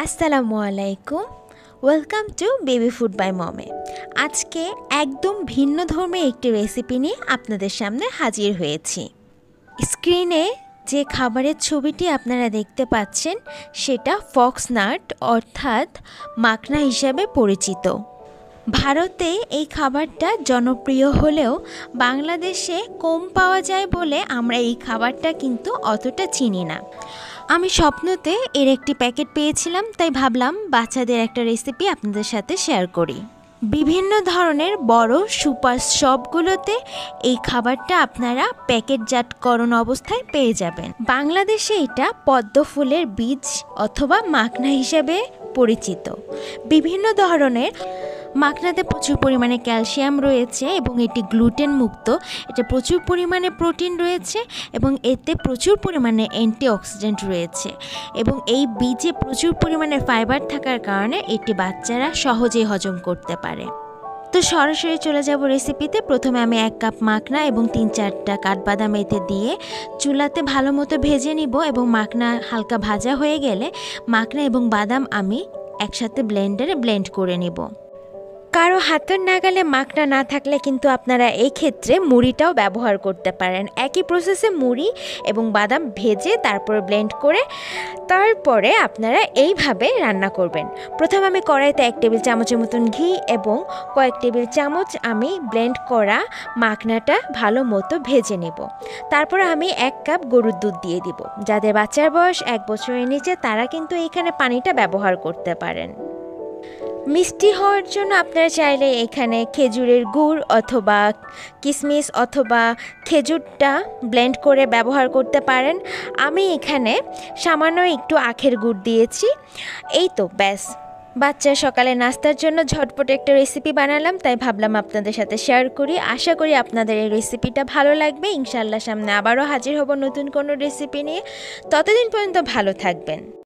আসসালামু আলাইকুম। Welcome to baby food by মমে। আজকে একদম ভিন্ন ধর্মী একটি রেসিপি নিয়ে আপনাদের সামনে হাজির হয়েছি। স্ক্রিনে যে খাবারের ছবিটি আপনারা দেখতে পাচ্ছেন সেটা ফক্সনাট অর্থাৎ মাখনা হিসাবে পরিচিত। ভারতে এই খাবারটা জনপ্রিয় হলেও বাংলাদেশে কম পাওয়া যায় বলে আমরা এই খাবারটা কিন্তু অতটা চিনি না। আমি স্বপ্নতে এর একটি প্যাকেট পেয়েছিলাম, তাই ভাবলাম বাচ্চাদের একটা রেসিপি আপনাদের সাথে শেয়ার করি। বিভিন্ন ধরনের বড় সুপার শপগুলোতে এই খাবারটা আপনারা প্যাকেটজাতকরণ অবস্থায় পেয়ে যাবেন। বাংলাদেশে এটা পদ্ম ফুলের বীজ অথবা মাখনা হিসেবে পরিচিত। বিভিন্ন ধরনের মাখনাতে প্রচুর পরিমাণে ক্যালসিয়াম রয়েছে এবং এটি গ্লুটেন মুক্ত। এটা প্রচুর পরিমাণে প্রোটিন রয়েছে এবং এতে প্রচুর পরিমাণে অ্যান্টিঅক্সিডেন্ট রয়েছে এবং এই বীজে প্রচুর পরিমাণে ফাইবার থাকার কারণে এটি বাচ্চারা সহজেই হজম করতে পারে। তো সরাসরি চলে যাব রেসিপিতে। প্রথমে আমি 1 কাপ মাখনা এবং 3-4টা কাঠবাদাম এতে দিয়ে চুলাতে ভালো মতো ভেজে নিব এবং মাখনা হালকা ভাজা হয়ে গেলে মাখনা এবং বাদাম আমি একসাথে ব্লেন্ডারে ব্লেন্ড করে নিব। কারো হাতের নাগালে মাখনা না থাকলে কিন্তু আপনারা এই ক্ষেত্রে মুড়িটাও ব্যবহার করতে পারেন। একই প্রসেসে মুড়ি এবং বাদাম ভেজে তারপরে ব্লেন্ড করে তারপরে আপনারা এইভাবে রান্না করবেন। প্রথমে আমি কড়াইতে 1 টেবিল চামচের মতন ঘি এবং কয়েক টেবিল চামচ আমি ব্লেন্ড করা মাখনাটা ভালো মতো ভেজে নেব। তারপর আমি 1 কাপ গরুর দুধ দিয়ে দিব। যাদের বাচ্চার বয়স 1 বছরের নিচে তারা কিন্তু এখানে পানিটা ব্যবহার করতে পারেন। মিষ্টি হওয়ার জন্য আপনারা চাইলে এখানে খেজুরের গুড় অথবা কিশমিশ অথবা খেজুরটা ব্লেন্ড করে ব্যবহার করতে পারেন। আমি এখানে সামান্য একটু আখের গুড় দিয়েছি। এই তো ব্যাস, বাচ্চার সকালে নাস্তার জন্য ঝটপট একটা রেসিপি বানালাম, তাই ভাবলাম আপনাদের সাথে শেয়ার করি। আশা করি আপনাদের এই রেসিপিটা ভালো লাগবে। ইনশাআল্লাহ সামনে আবারও হাজির হব নতুন কোনো রেসিপি নিয়ে। ততদিন পর্যন্ত ভালো থাকবেন।